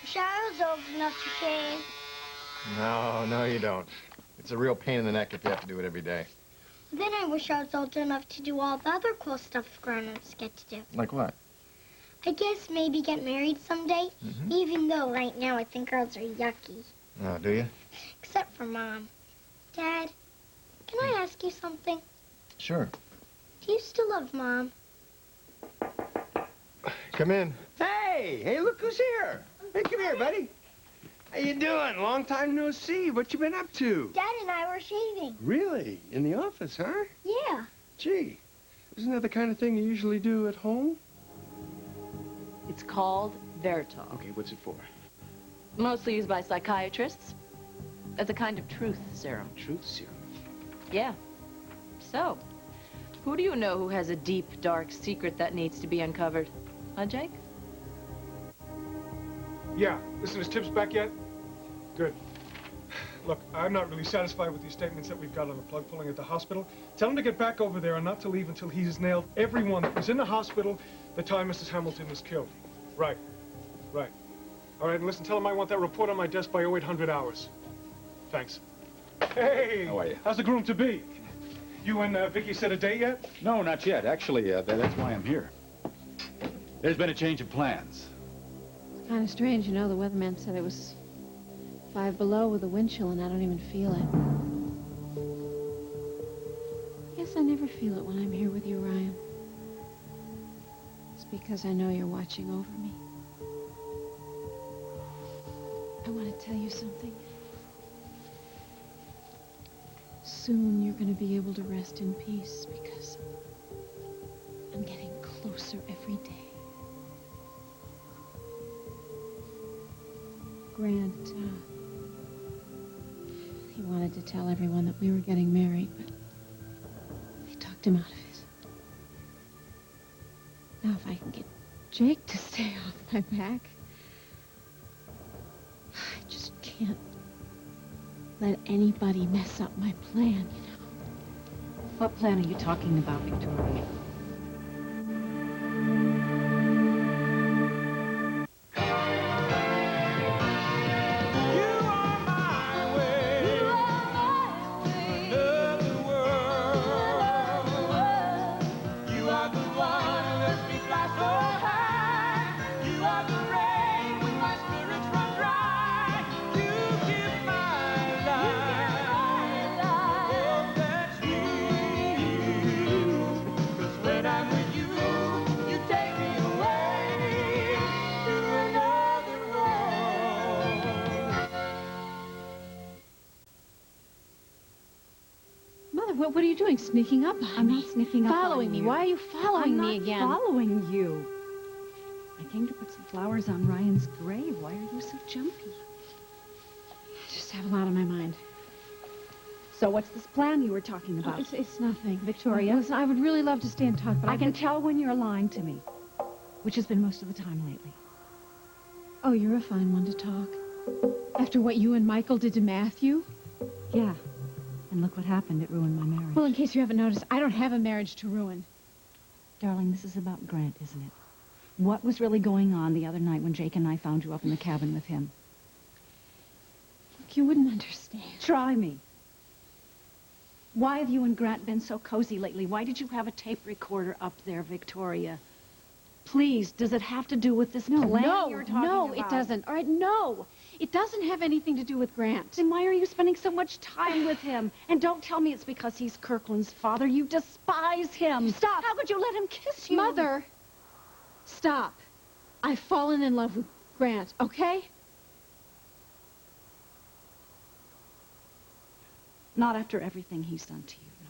Wish I was old enough to shave. No, you don't. It's a real pain in the neck if you have to do it every day. Then I wish I was old enough to do all the other cool stuff grown-ups get to do. Like what? I guess maybe get married someday, even though right now I think girls are yucky. Oh, do you? Except for Mom. Dad, can I ask you something? Sure. Do you still love Mom? Come in. Hey, look who's here. Hey, come here, buddy. How you doing? Long time no see. What you been up to? Dad and I were shaving. Really? In the office, huh? Yeah. Gee, isn't that the kind of thing you usually do at home? It's called Veritol. Okay, what's it for? Mostly used by psychiatrists as a kind of truth serum. Truth serum. Yeah. So, who do you know who has a deep, dark secret that needs to be uncovered? Huh, Jake? Yeah. Listen, is Tibbs back yet? Good. Look, I'm not really satisfied with these statements that we've got on the plug pulling at the hospital. Tell him to get back over there and not to leave until he's nailed everyone that was in the hospital the time Mrs. Hamilton was killed. Right. All right, and listen, tell him I want that report on my desk by 0800 hours. Thanks. Hey! How are you? How's the groom-to-be? You and Vicky set a date yet? No, not yet. Actually, that's why I'm here. There's been a change of plans. It's kind of strange, you know. The weatherman said it was 5 below with a wind chill, and I don't even feel it. Guess I never feel it when I'm here with you, Ryan. It's because I know you're watching over me. I want to tell you something. Soon you're going to be able to rest in peace because I'm getting closer every day. Grant, he wanted to tell everyone that we were getting married, but they talked him out of it. Now if I can get Jake to stay off my back, I just can't let anybody mess up my plan, you know. What plan are you talking about, Victoria? What are you doing? Sneaking up on me? I'm not sneaking up on you. Following me? Why are you following me again? I'm not following you. I came to put some flowers on Ryan's grave. Why are you so jumpy? I just have a lot on my mind. So what's this plan you were talking about? It's nothing. Victoria? Listen, I would really love to stay and talk, but I can tell when you're lying to me, which has been most of the time lately. Oh, you're a fine one to talk. After what you and Michael did to Matthew? Yeah. And look what happened. It ruined my marriage. Well, in case you haven't noticed, I don't have a marriage to ruin. Darling, this is about Grant, isn't it? What was really going on the other night when Jake and I found you up in the cabin with him? Look, you wouldn't understand. Try me. Why have you and Grant been so cozy lately? Why did you have a tape recorder up there, Victoria? Please, does it have to do with this plan you're talking about? No, it doesn't. All right, no. It doesn't have anything to do with Grant. Then why are you spending so much time with him? And don't tell me it's because he's Kirkland's father. You despise him. Stop. How could you let him kiss you? Mother, stop. I've fallen in love with Grant, okay? Not after everything he's done to you, no.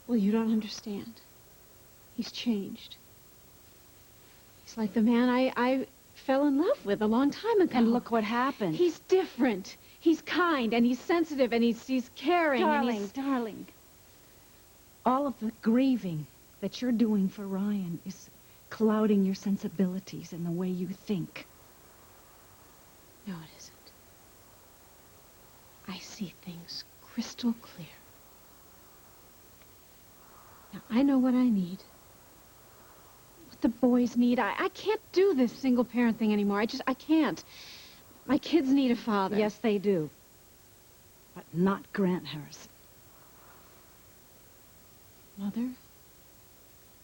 Well, you don't understand. He's changed. He's like the man I fell in love with a long time ago. And look what happened. He's different. He's kind, and he's sensitive, and he's caring. Darling. All of the grieving that you're doing for Ryan is clouding your sensibilities and the way you think. No, it isn't. I see things crystal clear. Now, I know what I need. what the boys need. I can't do this single-parent thing anymore. I can't. My kids need a father. Yes, they do. But not Grant Harrison. Mother,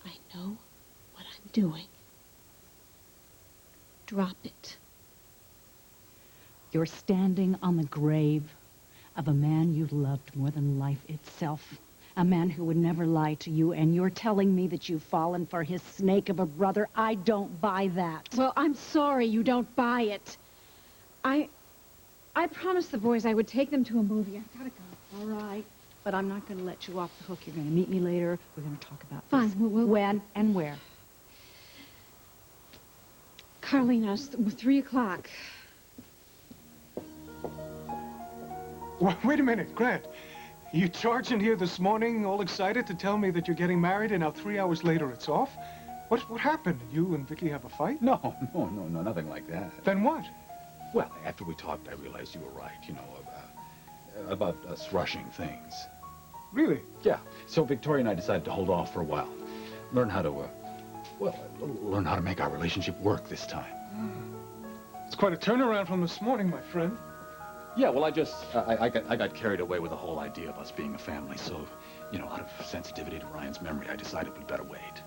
I know what I'm doing. Drop it. You're standing on the grave of a man you loved more than life itself. A man who would never lie to you, and you're telling me that you've fallen for his snake of a brother. I don't buy that. Well, I'm sorry you don't buy it. I promised the boys I would take them to a movie. I gotta go. All right. But I'm not going to let you off the hook. You're going to meet me later. We're going to talk about Fine, this. we'll... When and where? Carlina's 3 o'clock. Wait a minute, Grant. You charged in here this morning, all excited to tell me that you're getting married, and now 3 hours later it's off? What happened? You and Vicky have a fight? No, nothing like that. Then what? Well, after we talked, I realized you were right, you know, about us rushing things. Really? Yeah. So Victoria and I decided to hold off for a while. Learn how to, learn how to make our relationship work this time. It's quite a turnaround from this morning, my friend. Yeah, well, I got carried away with the whole idea of us being a family, so, you know, out of sensitivity to Ryan's memory, I decided we'd better wait.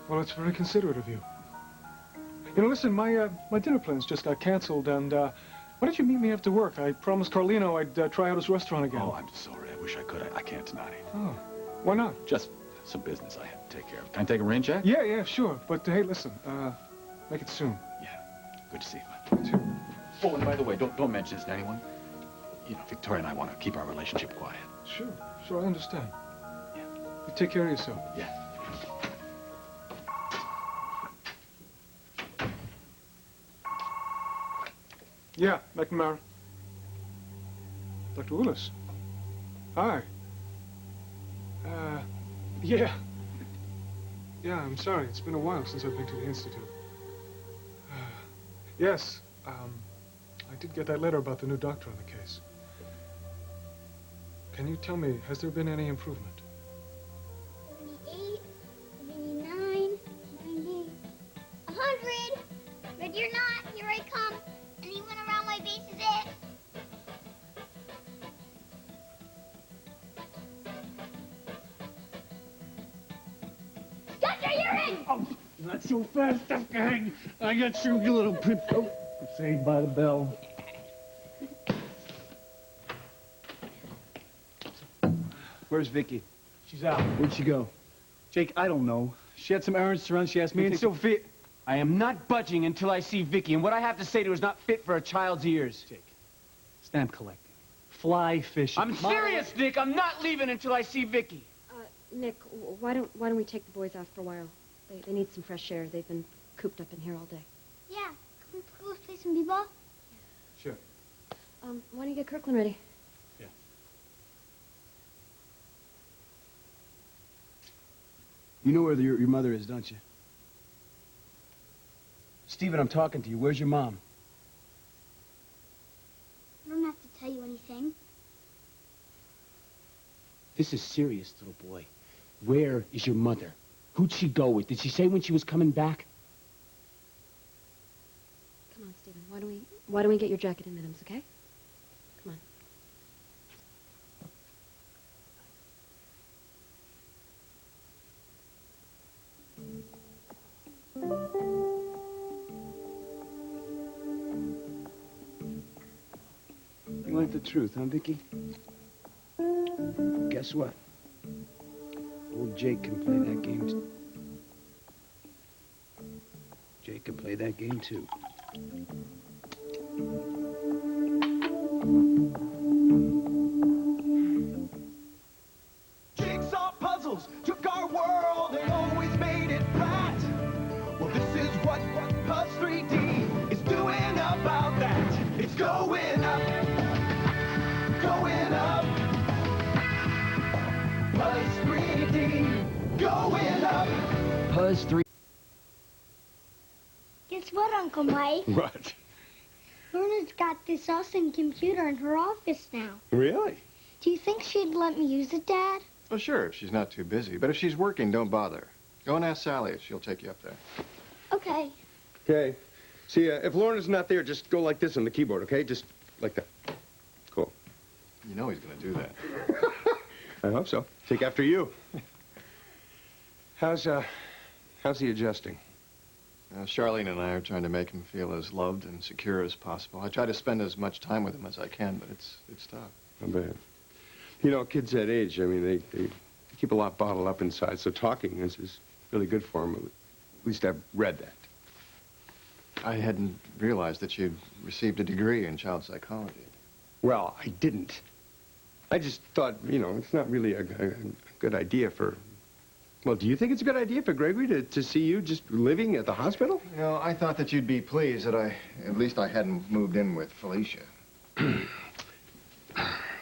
Well, it's very considerate of you. You know, listen, my dinner plans just got canceled, and, why don't you meet me after work? I promised Carlino I'd try out his restaurant again. Oh, I'm sorry. I wish I could. I can't tonight. Oh, why not? Just some business I have to take care of. Can I take a rain check? Yeah, sure. But, hey, listen, make it soon. Yeah. Good to see you, man. You too. Oh, and by the way, don't mention this to anyone. You know, Victoria and I want to keep our relationship quiet. Sure, I understand. Yeah. You take care of yourself. Yeah. Yeah, McNamara. Dr. Willis. Hi. Yeah. Yeah, I'm sorry. It's been a while since I've been to the Institute. Yes, I did get that letter about the new doctor on the case. Can you tell me, has there been any improvement? 78, 79, 90, 100. Ready or not, here I come. Anyone around my base is it? Doctor, you're in! Oh, not so fast, Dr. Hang. I got you, you little pip. Oh, saved by the bell. Where's Vicky? She's out. Where'd she go? Jake, I don't know. She had some errands to run. She asked me Me to and Sophia. I am not budging until I see Vicky, and what I have to say to her is not fit for a child's ears. Jake, stamp collecting, fly fishing. I'm serious, Nick. I'm not leaving until I see Vicky. Nick, why don't we take the boys out for a while? They need some fresh air. They've been cooped up in here all day. Yeah, can we go play some b-ball? Sure. Why don't you get Kirkland ready? You know where your mother is, don't you? Stephen, I'm talking to you. Where's your mom? I don't have to tell you anything. This is serious, little boy. Where is your mother? Who'd she go with? Did she say when she was coming back? Come on, Stephen. Why don't we get your jacket and mittens, okay? Come on. You want the truth, huh, Vicky? Guess what? Old Jake can play that game. Jake can play that game, too. Jigsaw puzzles took our world and always made it right. Well, this is what Puzzle 3D is doing about that. It's going up, going up. Puzzle 3D, going up. Puzzle 3D. Guess what, Uncle Mike? What? Lorna's got this awesome computer in her office now. Really? Do you think she'd let me use it, Dad? Well, sure, if she's not too busy. But if she's working, don't bother. Go and ask Sally if she'll take you up there. Okay. Okay. See, if Lorna's not there, just go like this on the keyboard, okay? Just like that. Cool. You know he's going to do that. I hope so. Take after you. How's he adjusting? Charlene and I are trying to make him feel as loved and secure as possible. I try to spend as much time with him as I can, but it's tough. Not bad. You know, kids that age, I mean, they keep a lot bottled up inside, so talking is really good for them. At least I've read that. I hadn't realized that you'd received a degree in child psychology. Well, I didn't. I just thought, you know, it's not really a good idea for... Well, do you think it's a good idea for Gregory to see you just living at the hospital? You know, I thought that you'd be pleased that at least I hadn't moved in with Felicia.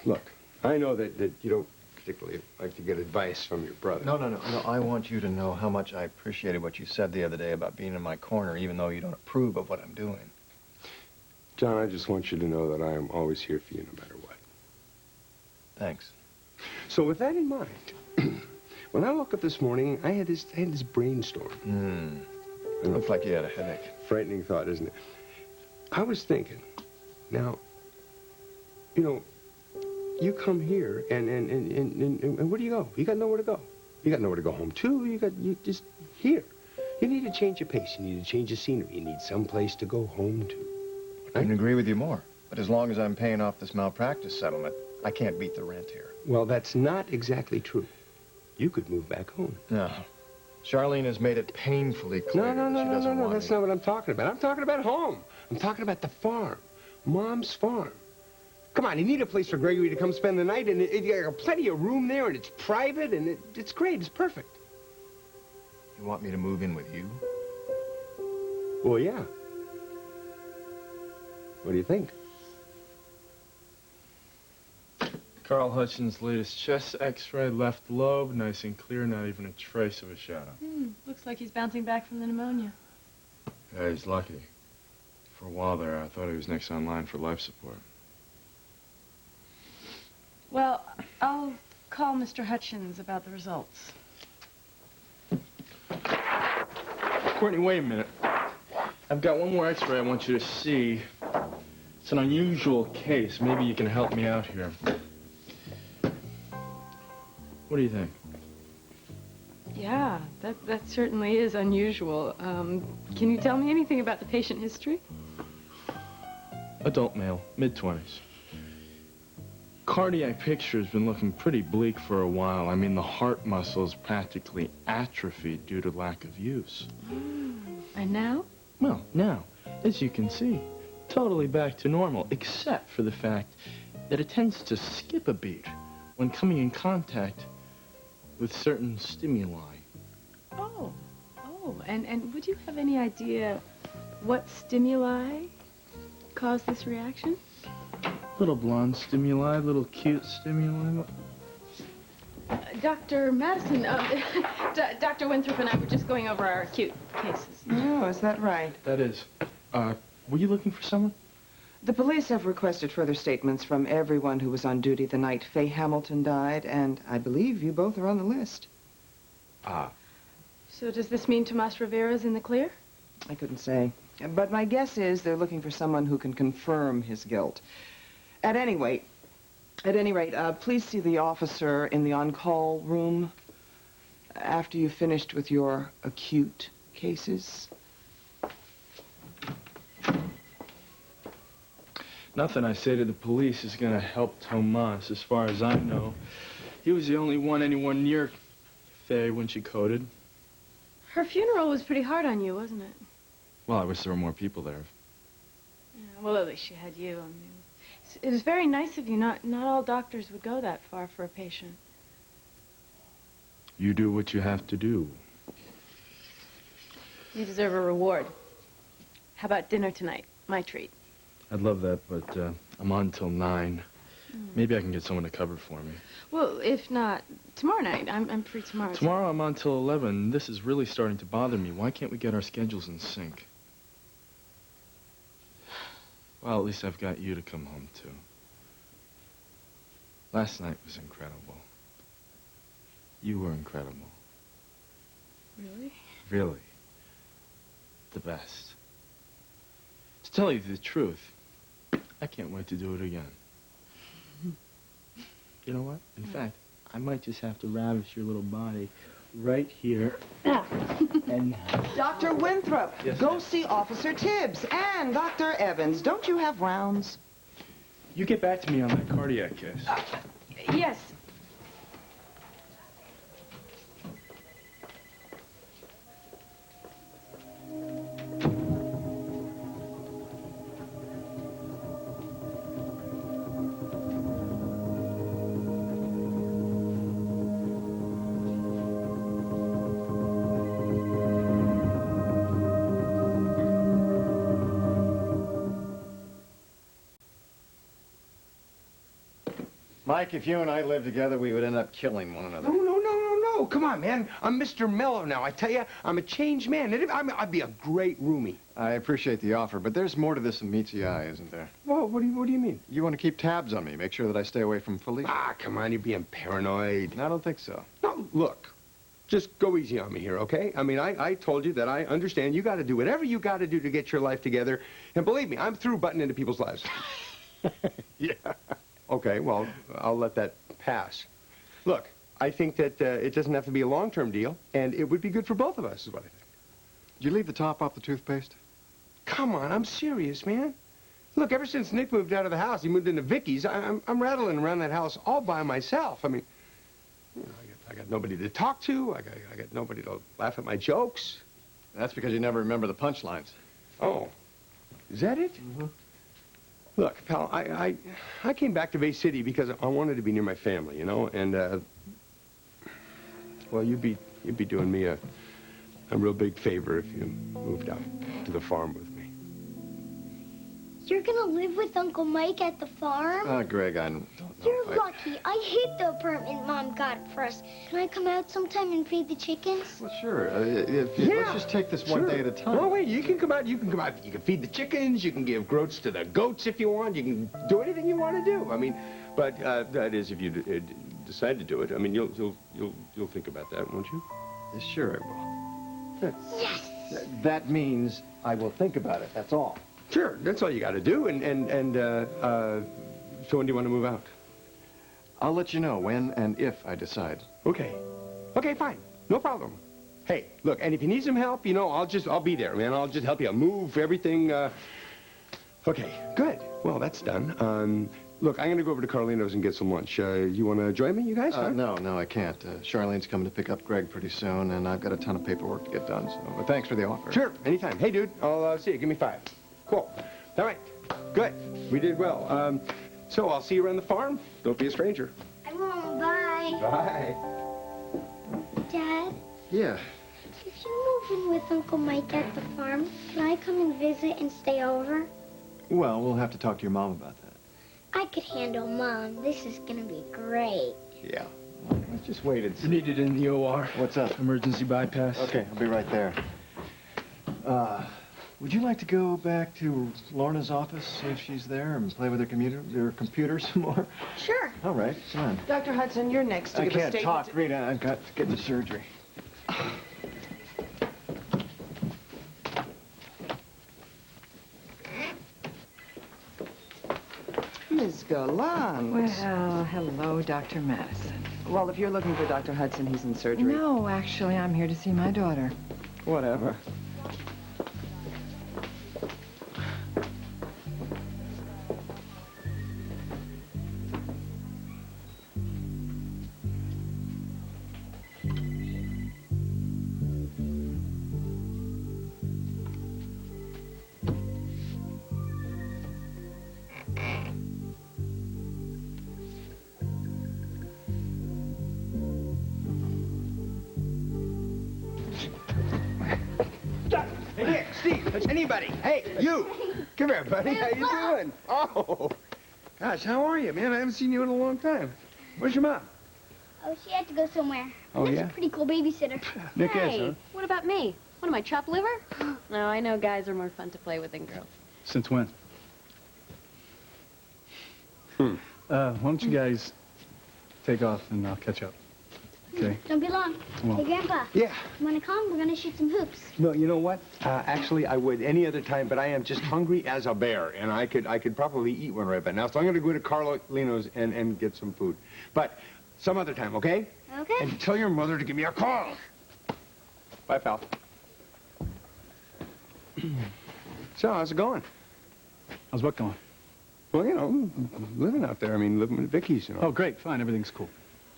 Look, I know that you don't particularly like to get advice from your brother. No, I want you to know how much I appreciated what you said the other day about being in my corner, even though you don't approve of what I'm doing. John, I just want you to know that I am always here for you no matter what. Thanks. So with that in mind, when I woke up this morning, I had this brainstorm. It looked like you had a headache. Frightening thought, isn't it? I was thinking, now, you know, you come here, and where do you go? You got nowhere to go. You got nowhere to go home to. You just here. You need to change your pace. You need to change your scenery. You need some place to go home to. I can agree with you more. But as long as I'm paying off this malpractice settlement, I can't beat the rent here. Well, that's not exactly true. You could move back home. No. Charlene has made it painfully clear that she doesn't want That's me. not what I'm talking about. I'm talking about home. I'm talking about the farm. Mom's farm. Come on, you need a place for Gregory to come spend the night, and you got plenty of room there, and it's private, and it's great. It's perfect. You want me to move in with you? Well, yeah. What do you think? Carl Hutchins' latest chest x-ray, left lobe, nice and clear, not even a trace of a shadow. Looks like he's bouncing back from the pneumonia. Yeah, he's lucky. For a while there, I thought he was next on line for life support. Well, I'll call Mr. Hutchins about the results. Courtney, wait a minute. I've got one more x-ray I want you to see. It's an unusual case. Maybe you can help me out here. What do you think? Yeah, that certainly is unusual. Can you tell me anything about the patient history? Adult male, mid-20s. Cardiac picture has been looking pretty bleak for a while. I mean, the heart muscle is practically atrophied due to lack of use. And now? Well, now, as you can see, totally back to normal, except for the fact that it tends to skip a beat when coming in contact with certain stimuli. Oh, and would you have any idea what stimuli caused this reaction? Little blonde stimuli, little cute stimuli. Dr. Madison, Dr. Winthrop and I were just going over our acute cases. Oh, is that right? That is. Were you looking for someone? The police have requested further statements from everyone who was on duty the night Faye Hamilton died, and I believe you both are on the list. Ah. So does this mean Tomas Rivera's in the clear? I couldn't say. But my guess is they're looking for someone who can confirm his guilt. At any rate, please see the officer in the on-call room after you've finished with your acute cases. Nothing I say to the police is going to help Tomas. As far as I know, he was the only one anyone near Faye when she coded. Her funeral was pretty hard on you, wasn't it? Well, I wish there were more people there. Yeah, well, at least she had you. I mean, it was very nice of you. Not all doctors would go that far for a patient. You do what you have to do. You deserve a reward. How about dinner tonight? My treat. I'd love that, but I'm on till 9. Maybe I can get someone to cover for me. Well, if not, tomorrow night. I'm free tomorrow. Tomorrow I'm on till 11. This is really starting to bother me. Why can't we get our schedules in sync? Well, at least I've got you to come home to. Last night was incredible. You were incredible. Really? Really. The best. To tell you the truth, I can't wait to do it again. You know what? In fact, I might just have to ravish your little body right here and now. Dr. Winthrop, Yes, go ma'am. see Officer Tibbs. And Dr. Evans, don't you have rounds? You get back to me on that cardiac case. Yes. Mike, if you and I lived together, we would end up killing one another. No. Come on, man. I'm Mr. Mellow now. I tell you, I'm a changed man. I'd be a great roomie. I appreciate the offer, but there's more to this than meets the eye, isn't there? Well, what do you mean? You want to keep tabs on me, make sure that I stay away from Felicia. Ah, come on, you're being paranoid. I don't think so. No, look, just go easy on me here, okay? I mean, I told you that I understand you got to do whatever you got to do to get your life together. And believe me, I'm through butting into people's lives. Yeah. Okay, well, I'll let that pass. Look, I think that it doesn't have to be a long-term deal, and it would be good for both of us, is what I think. Did you leave the top off the toothpaste? Come on, I'm serious, man. Look, ever since Nick moved out of the house, he moved into Vicky's, I'm rattling around that house all by myself. I mean, you know, I got nobody to talk to. I got nobody to laugh at my jokes. That's because you never remember the punchlines. Oh, is that it? Mm-hmm. Look, pal, I came back to Bay City because I wanted to be near my family, you know, and well, you'd be doing me a real big favor if you moved out to the farm with me. You're gonna live with Uncle Mike at the farm? Greg, I don't know. You're lucky. I hate the apartment Mom got for us. Can I come out sometime and feed the chickens? Well, sure. Let's just take this one day at a time. Well, wait, you can come out. You can feed the chickens. You can give groats to the goats if you want. You can do anything you want to do. I mean, but that is if you decide to do it. I mean, you'll think about that, won't you? Sure, I will. Yes. That means I will think about it. That's all. Sure, that's all you got to do. So when do you want to move out? I'll let you know when and if I decide. Okay. Okay, fine. No problem. Hey, look, and if you need some help, you know, I'll be there, man. I'll just help you move everything. Okay, good. Well, that's done. Look, I'm going to go over to Carlino's and get some lunch. You want to join me, you guys? Huh? No, I can't. Charlene's coming to pick up Greg pretty soon, and I've got a ton of paperwork to get done, so but thanks for the offer. Sure, anytime. Hey, dude, I'll see you. Give me 5. Cool. All right, good. We did well. So I'll see you around the farm. Don't be a stranger. I won't. Bye. Bye. Dad, Yeah. if you move in with Uncle Mike at the farm, can I come and visit and stay over? Well, we'll have to talk to your mom about that. I could handle Mom. This is gonna be great. Yeah. Let's just wait and see. Needed in the OR. What's up? Emergency bypass. Okay, I'll be right there. Would you like to go back to Lorna's office, see if she's there, and play with her computer some more? Sure. All right, come on. Dr. Hudson, you're next to I give a can't statement. talk, Rita. I've got to get to surgery. Ms. Gallant. Well, hello, Dr. Madison. Well, if you're looking for Dr. Hudson, he's in surgery. No, actually, I'm here to see my daughter. Whatever. Hey, Nick, Steve, anybody. Hey, you. Come here, buddy. How you doing? Oh, gosh, how are you, man? I haven't seen you in a long time. Where's your mom? Oh, she had to go somewhere. Oh, Nick's yeah? a pretty cool babysitter. Nick is, Hey, huh? what about me? What am I, chopped liver? No, I know guys are more fun to play with than girls. Since when? Why don't you guys take off and I'll catch up? Okay. Don't be long. Well, Hey, Grandpa. Yeah. You want to come? We're going to shoot some hoops. No, you know what? Actually, I would any other time, but I am just hungry as a bear, and I could probably eat one right by now. So I'm going to go to Carlino's and get some food. But some other time, okay? Okay. And tell your mother to give me a call. Bye, pal. So, how's it going? How's what going? Well, you know, living out there. I mean, living with Vicky's, you know. Oh, great. Fine. Everything's cool.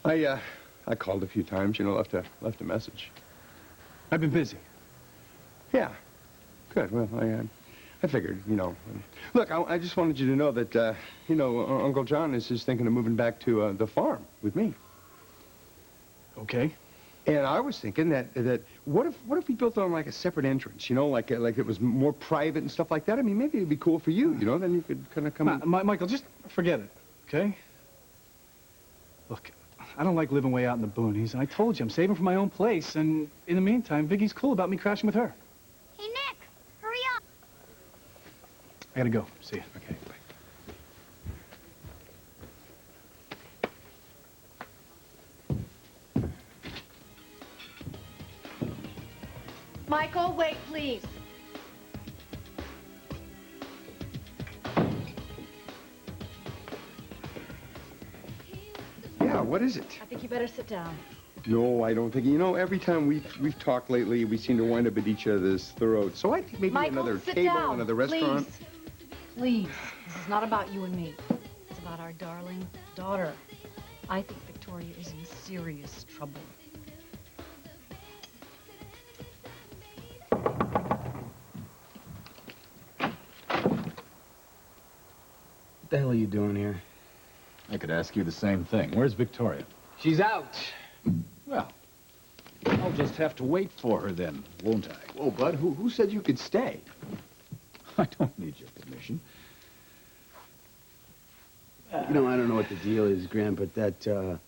I called a few times, you know, left a message. I've been busy. Yeah. Good. Well, I figured, you know. Look, I just wanted you to know that, you know, Uncle John is just thinking of moving back to the farm with me. Okay. And I was thinking that what if we built on like a separate entrance, you know, like it was more private and stuff like that. I mean, maybe it'd be cool for you, you know. Then you could kind of come. Michael, just forget it, okay? Look, I don't like living way out in the boonies, and I told you I'm saving for my own place. And in the meantime, Vicky's cool about me crashing with her. Hey, Nick, hurry up. I gotta go. See you. Okay. Bye. Michael, wait, please. Yeah, what is it? I think you better sit down. No, I don't think. You know, every time we've talked lately, we seem to wind up at each other's throats. So I think maybe Michael, another sit table, down, another restaurant. Please. This is not about you and me. It's about our darling daughter. I think Victoria is in serious trouble. What the hell are you doing here? I could ask you the same thing. Where's Victoria? She's out. Well, I'll just have to wait for her then, won't I? Whoa, Bud, who said you could stay? I don't need your permission. You know, I don't know what the deal is, Grant, but that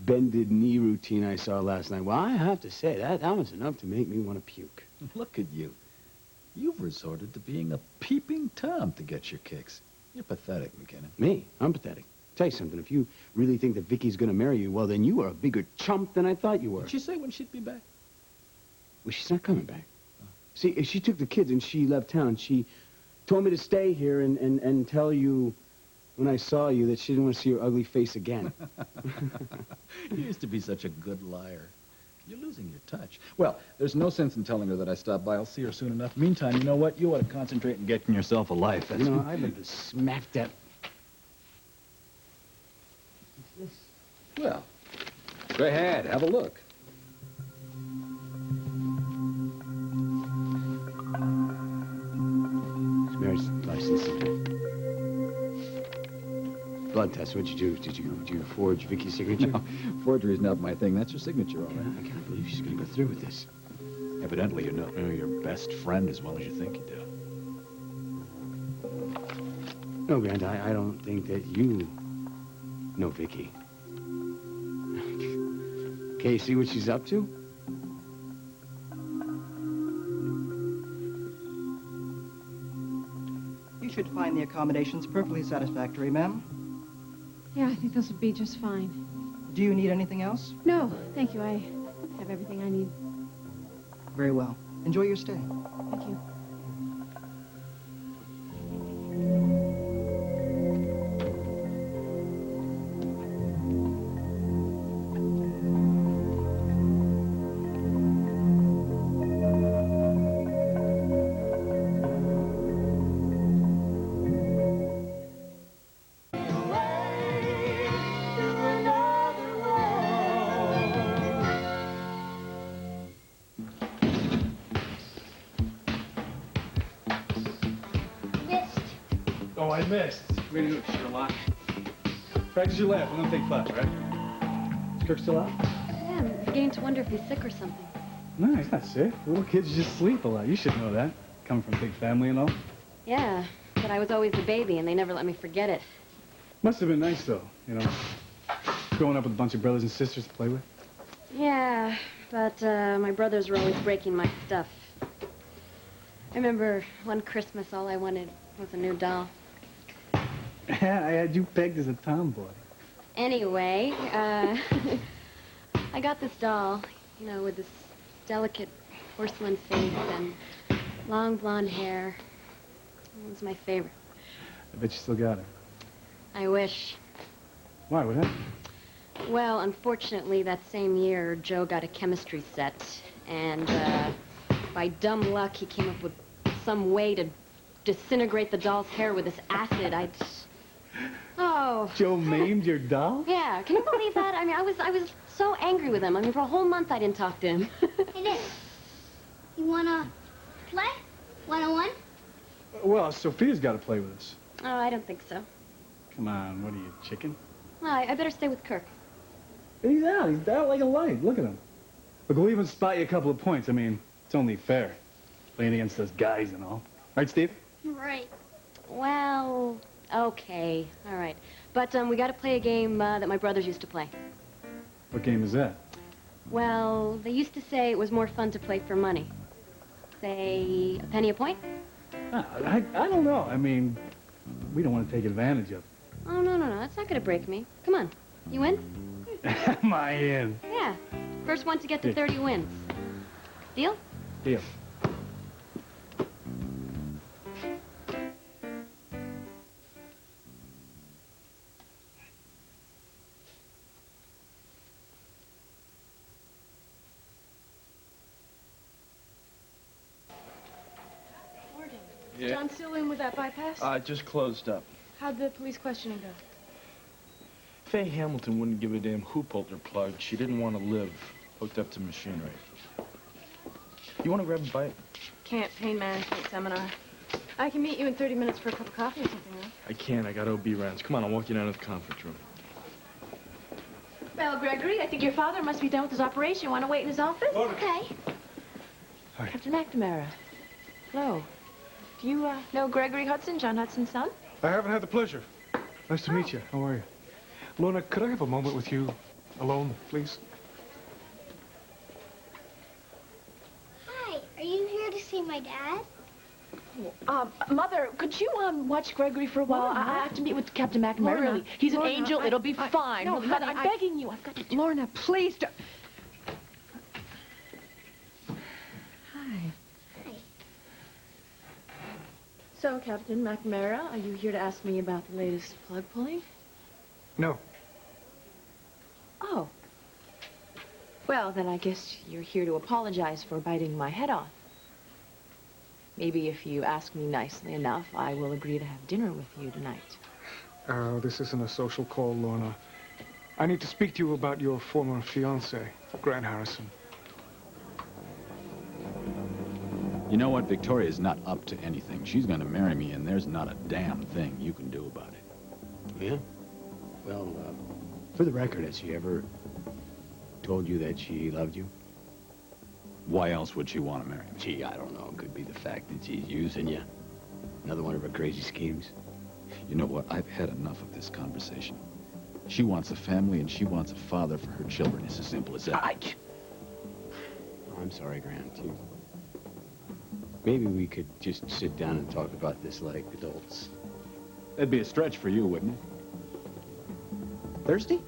bended knee routine I saw last night, well, I have to say, that was enough to make me want to puke. Look at you. You've resorted to being a peeping Tom to get your kicks. You're pathetic, McKinnon. Me? I'm pathetic. Tell you something, if you really think that Vicky's gonna marry you, well, then you are a bigger chump than I thought you were. Did she say when she'd be back? Well, she's not coming back. See, she took the kids and she left town. She told me to stay here and tell you when I saw you that she didn't want to see your ugly face again. You used to be such a good liar. You're losing your touch. Well, there's no sense in telling her that I stopped by. I'll see her soon enough. Meantime, you know what? You ought to concentrate on getting yourself a life. That's You know, I've been smacked up. Well, go ahead. Have a look. Marriage license. Blood test. What'd you do? Did you forge Vicky's signature? No, forgery's not my thing. That's her signature, all right. I can't believe she's gonna go through with this. Evidently, you know your best friend as well as you think you do. No, Grant, I don't think that you know Vicky. Okay, see what she's up to? You should find the accommodations perfectly satisfactory, ma'am. Yeah, I think this will be just fine. Do you need anything else? No, thank you. I have everything I need. Very well. Enjoy your stay. Thank you. Oh, I missed. Way to go, Sherlock. Practice your laugh. I'm gonna take 5, right? Is Kirk still out? Yeah, I'm beginning to wonder if he's sick or something. No, he's not sick. Little kids just sleep a lot. You should know that. Coming from a big family and all. Yeah, but I was always the baby, and they never let me forget it. Must have been nice, though, you know. Growing up with a bunch of brothers and sisters to play with. Yeah, but my brothers were always breaking my stuff. I remember one Christmas, all I wanted was a new doll. Yeah, I had you pegged as a tomboy. Anyway, I got this doll, you know, with this delicate porcelain face and long blonde hair. It was my favorite. I bet you still got it. I wish. Why? What happened? Well, unfortunately, that same year, Joe got a chemistry set, and by dumb luck, he came up with some way to disintegrate the doll's hair with this acid. Oh. Joe maimed your doll? Yeah, can you believe that? I mean, I was so angry with him. I mean, for a whole month, I didn't talk to him. Hey, Nick, you wanna play? 101? Well, Sophia's got to play with us. Oh, I don't think so. Come on, what are you, chicken? Well, I better stay with Kirk. He's out. He's out like a light. Look at him. Look, we'll even spot you a couple of points. I mean, it's only fair. Playing against those guys and all. Right, Steve? Right. Well, okay. All right. But we got to play a game that my brothers used to play. What game is that? Well, they used to say it was more fun to play for money. Say, a penny a point? I don't know. I mean, we don't want to take advantage of it. Oh, no. That's not going to break me. Come on. You in? Am I in? Yeah. First one to get to 30 wins. Deal? Deal. Yeah. John still in with that bypass? Just closed up. How'd the police questioning go? Faye Hamilton wouldn't give a damn who pulled her plug. She didn't want to live hooked up to machinery. You want to grab a bite? Can't. Pain management seminar. I can meet you in 30 minutes for a cup of coffee or something, though. I can't. I got OB rounds. Come on, I'll walk you down to the conference room. Well, Gregory, I think your father must be done with his operation. You want to wait in his office? Okay. Hi. Captain McNamara. Hello. Do you know Gregory Hudson, John Hudson's son? I haven't had the pleasure. Nice to meet you. How are you? Lorna, could I have a moment with you alone, please? Hi, are you here to see my dad? Mother, could you, watch Gregory for a while? Lorna. I have to meet with Captain McNamara. Lorna, Really. He's an Lorna, angel. It'll be fine. No, Mother, honey, I'm begging you. I've got to... Lorna, please don't. Hi. So, Captain McNamara, are you here to ask me about the latest plug pulling? No. Oh. Well, then I guess you're here to apologize for biting my head off. Maybe if you ask me nicely enough, I will agree to have dinner with you tonight. This isn't a social call, Lorna. I need to speak to you about your former fiancé, Grant Harrison. You know what? Victoria's not up to anything. She's going to marry me, and there's not a damn thing you can do about it. Yeah? Well, for the record, has she ever told you that she loved you? Why else would she want to marry me? Gee, I don't know. It could be the fact that she's using you. Another one of her crazy schemes. You know what? I've had enough of this conversation. She wants a family, and she wants a father for her children. It's as simple as that. Oh, I'm sorry, Grant. Maybe we could just sit down and talk about this like adults. That'd be a stretch for you, wouldn't it? Thursday?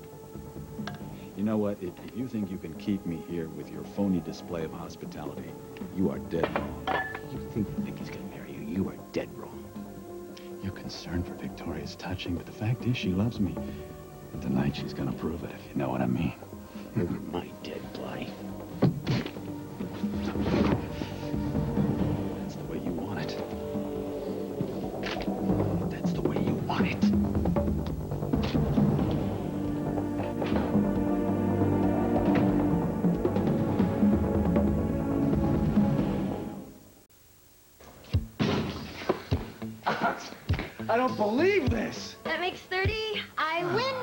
You know what? If you think you can keep me here with your phony display of hospitality, you are dead wrong. You think Vicky's gonna marry you? You are dead wrong. Your concern for Victoria is touching, but the fact is she loves me. And tonight she's gonna prove it, if you know what I mean. You're my dead life. That's the way you want it. That's the way you want it. I don't believe this. That makes 30. I win.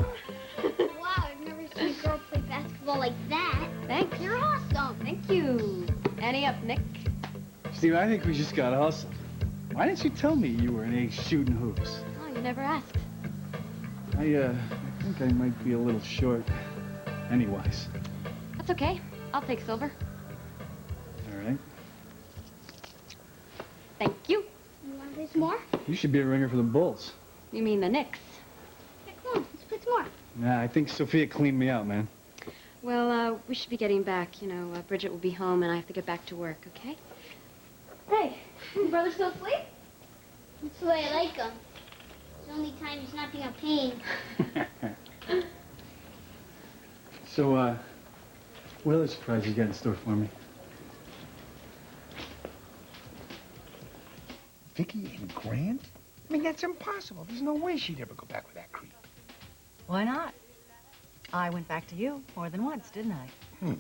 Wow, I've never seen a girl play basketball like that. Thanks. You're awesome. Thank you. Ante up, Nick. Steve, I think we just got hustled. Why didn't you tell me you were an ace shooting hoops? Oh, you never asked. I think I might be a little short. Anyways. That's okay. I'll take silver. All right. Thank you. You want this more? You should be a ringer for the Bulls. You mean the Knicks? Hey, come on, let's put some more. Nah, I think Sophia cleaned me out, man. Well, we should be getting back. You know, Bridget will be home, and I have to get back to work, okay? Hey, your brother still asleep? That's the way I like him. It's the only time he's not being a pain. So, what other surprise you got in store for me? Vicky and Grant? I mean, that's impossible. There's no way she'd ever go back with that creep. Why not? I went back to you more than once, didn't I?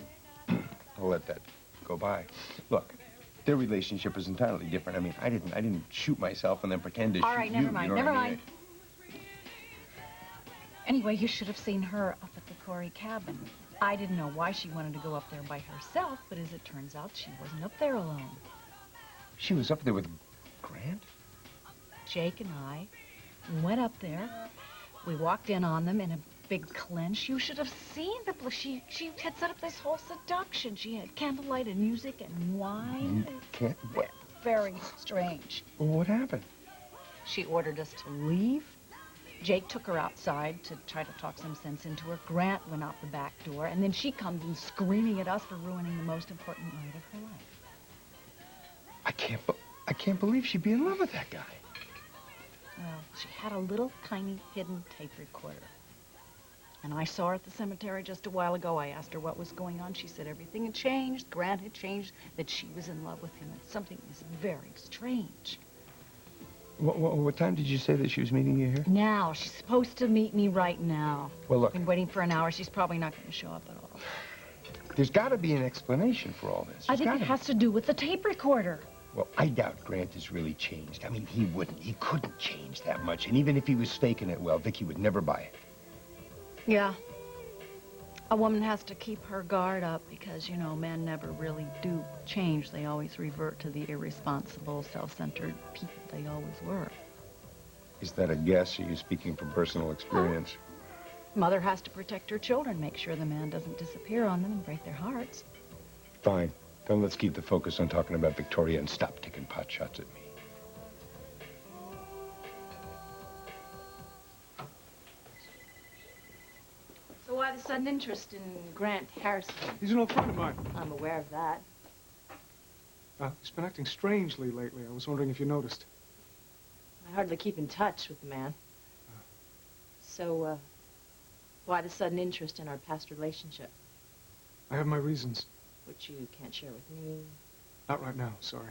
I'll let that go by. Look, their relationship was entirely different. I mean, I didn't shoot myself and then pretend to shoot you. All right, never mind, You know never what I mean? mind. Anyway, you should have seen her up at the Corey cabin. I didn't know why she wanted to go up there by herself, but as it turns out, she wasn't up there alone. She was up there with Grant? Jake and I went up there. We walked in on them in a big clinch. You should have seen the place. She had set up this whole seduction. She had candlelight and music and wine. Can't... What? Very strange. Well, what happened? She ordered us to leave. Jake took her outside to try to talk some sense into her. Grant went out the back door, and then she comes in screaming at us for ruining the most important night of her life. I can't believe she'd be in love with that guy. Well, she had a little tiny hidden tape recorder. And I saw her at the cemetery just a while ago. I asked her what was going on. She said everything had changed. Grant had changed, that she was in love with him. And something is very strange. What time did you say that she was meeting you here? Now, she's supposed to meet me right now. Well, look. I've been waiting for an hour. She's probably not going to show up at all. There's got to be an explanation for all this. I think it has to do with the tape recorder. Well, I doubt Grant has really changed. I mean, he couldn't change that much. And even if he was faking it, well, Vicky would never buy it. Yeah. A woman has to keep her guard up because, you know, men never really do change. They always revert to the irresponsible, self-centered people they always were. Is that a guess, or are you speaking from personal experience? Mother has to protect her children, make sure the man doesn't disappear on them and break their hearts. Fine. Then let's keep the focus on talking about Victoria and stop taking pot shots at me. So why the sudden interest in Grant Harrison? He's an old friend of mine. I'm aware of that. He's been acting strangely lately. I was wondering if you noticed. I hardly keep in touch with the man. So, why the sudden interest in our past relationship? I have my reasons. Which you can't share with me. Not right now, sorry.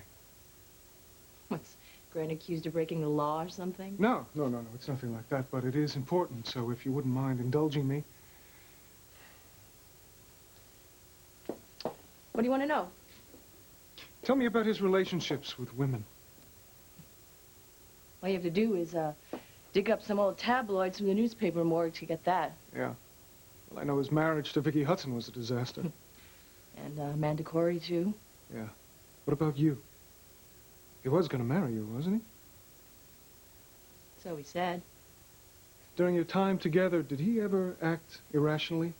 What's Grant accused of breaking the law or something? No, it's nothing like that, but it is important, so if you wouldn't mind indulging me. What do you want to know? Tell me about his relationships with women. All you have to do is, dig up some old tabloids from the newspaper morgue to get that. Yeah. Well, I know his marriage to Vicky Hudson was a disaster. And, Amanda Corey, too. Yeah. What about you? He was going to marry you, wasn't he? So he said. During your time together, did he ever act irrationally?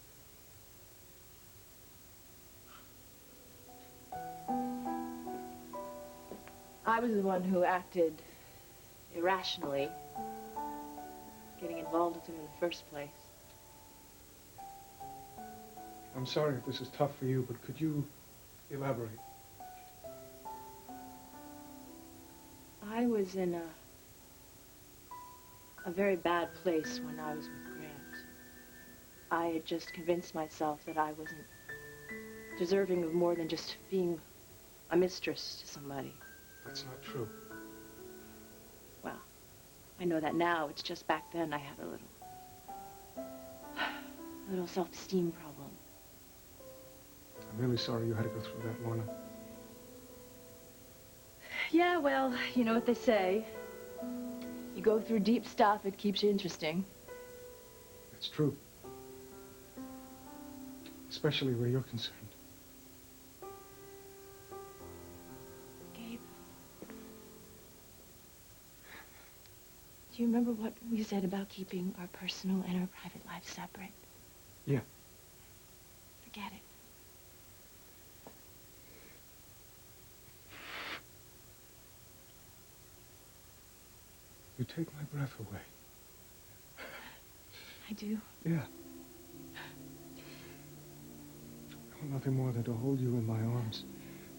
I was the one who acted irrationally, getting involved with him in the first place. I'm sorry if this is tough for you, but could you elaborate? I was in a very bad place when I was with Grant. I had just convinced myself that I wasn't deserving of more than just being a mistress to somebody. That's not true. Well, I know that now. It's just back then I had a little self-esteem problem. I'm really sorry you had to go through that, Lorna. Yeah, well, you know what they say. You go through deep stuff, it keeps you interesting. It's true. Especially where you're concerned. Gabe. Do you remember what we said about keeping our personal and our private lives separate? Yeah. Forget it. You take my breath away. I do. Yeah. want nothing more than to hold you in my arms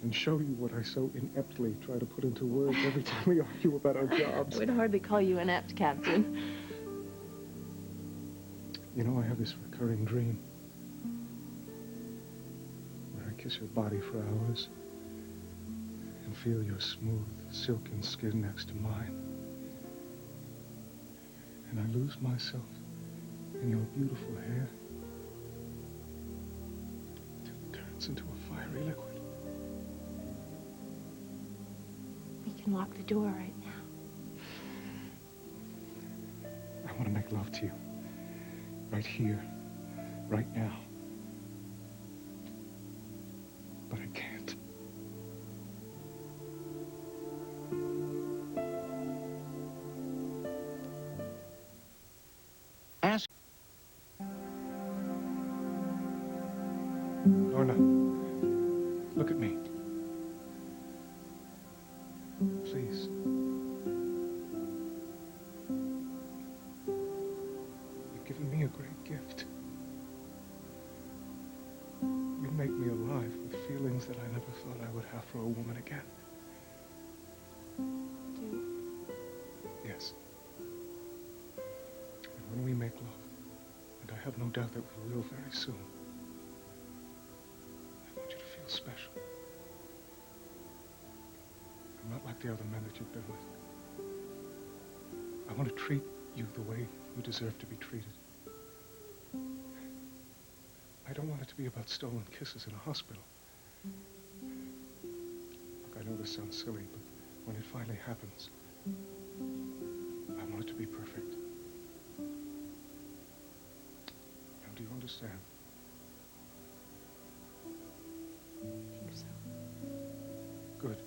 and show you what I so ineptly try to put into words every time we argue about our jobs. I would hardly call you inept, Captain. You know, I have this recurring dream where I kiss your body for hours and feel your smooth, silken skin next to mine. And I lose myself in your beautiful hair till it turns into a fiery liquid. We can lock the door right now. I want to make love to you. Right here. Right now. But I can't. Ask. Lorna, look at me. Please. You've given me a great gift. You make me alive with feelings that I never thought I would have for a woman again. Yes. And when we make love, and I have no doubt that we will very soon, I want you to feel special. I'm not like the other men that you've been with. I want to treat you the way you deserve to be treated. I don't want it to be about stolen kisses in a hospital. Look, I know this sounds silly, but when it finally happens, I want it to be perfect. Now, do you understand? I think so. Good.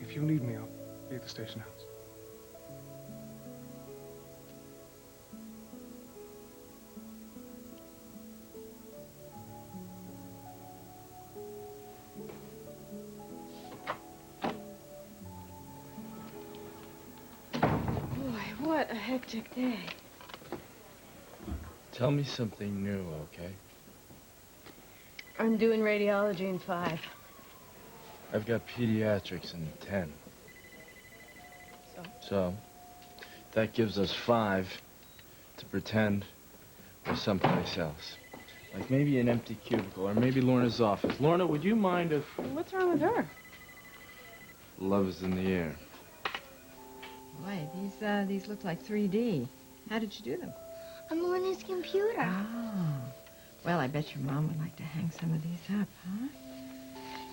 If you need me, I'll be at the station house. Boy, what a hectic day. Tell me something new, okay? I'm doing radiology in 5. I've got pediatrics in 10. So, that gives us 5 to pretend we're someplace else. Like maybe an empty cubicle, or maybe Lorna's office. Lorna, would you mind if... What's wrong with her? Love is in the air. Boy, these look like 3D. How did you do them? On Lorna's computer. Oh. Well, I bet your mom would like to hang some of these up, huh?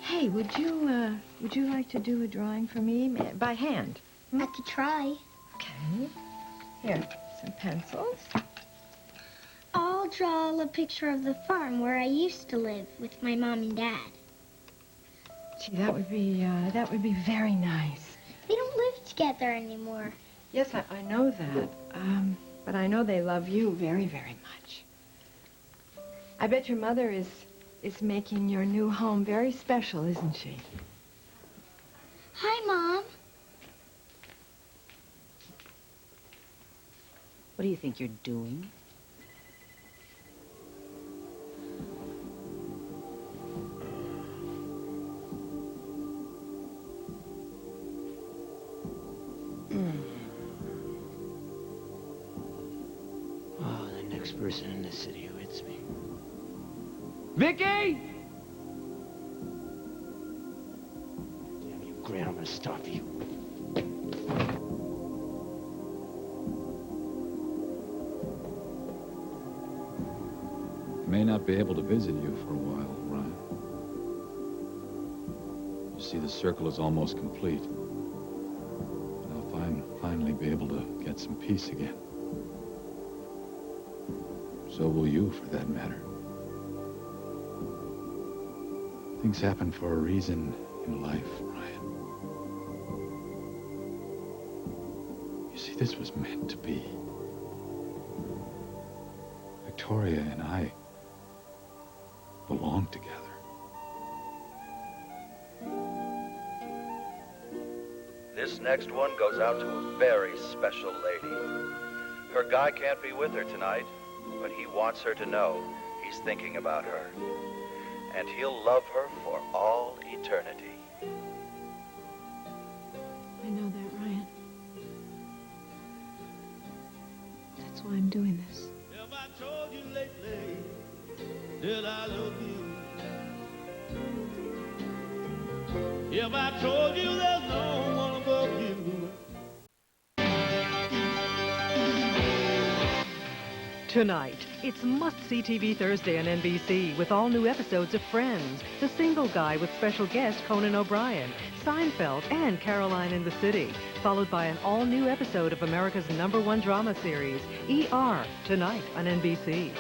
Hey, would you like to do a drawing for me by hand? I could try. Okay. Here, some pencils. I'll draw a picture of the farm where I used to live with my mom and dad. Gee, that would be very nice. They don't live together anymore. Yes, I know that. But I know they love you very, very much. I bet your mother is making your new home very special, isn't she? Hi, Mom. What do you think you're doing? Oh, the next person in the city who hits me. Vicky! Damn you, Grant, I'm gonna stop you. May not be able to visit you for a while, Ryan. You see, the circle is almost complete. And I'll finally be able to get some peace again. So will you, for that matter. Things happen for a reason in life, Ryan. You see, this was meant to be. Victoria and I belong together. This next one goes out to a very special lady. Her guy can't be with her tonight, but he wants her to know he's thinking about her. And he'll love her for all eternity. I know that, Ryan. That's why I'm doing this. Have I told you lately that I love you? Have I told you there's no one above you? Tonight, it's must-see TV Thursday on NBC with all new episodes of Friends, The Single Guy with special guest Conan O'Brien, Seinfeld, and Caroline in the City, followed by an all-new episode of America's #1 drama series, ER, tonight on NBC.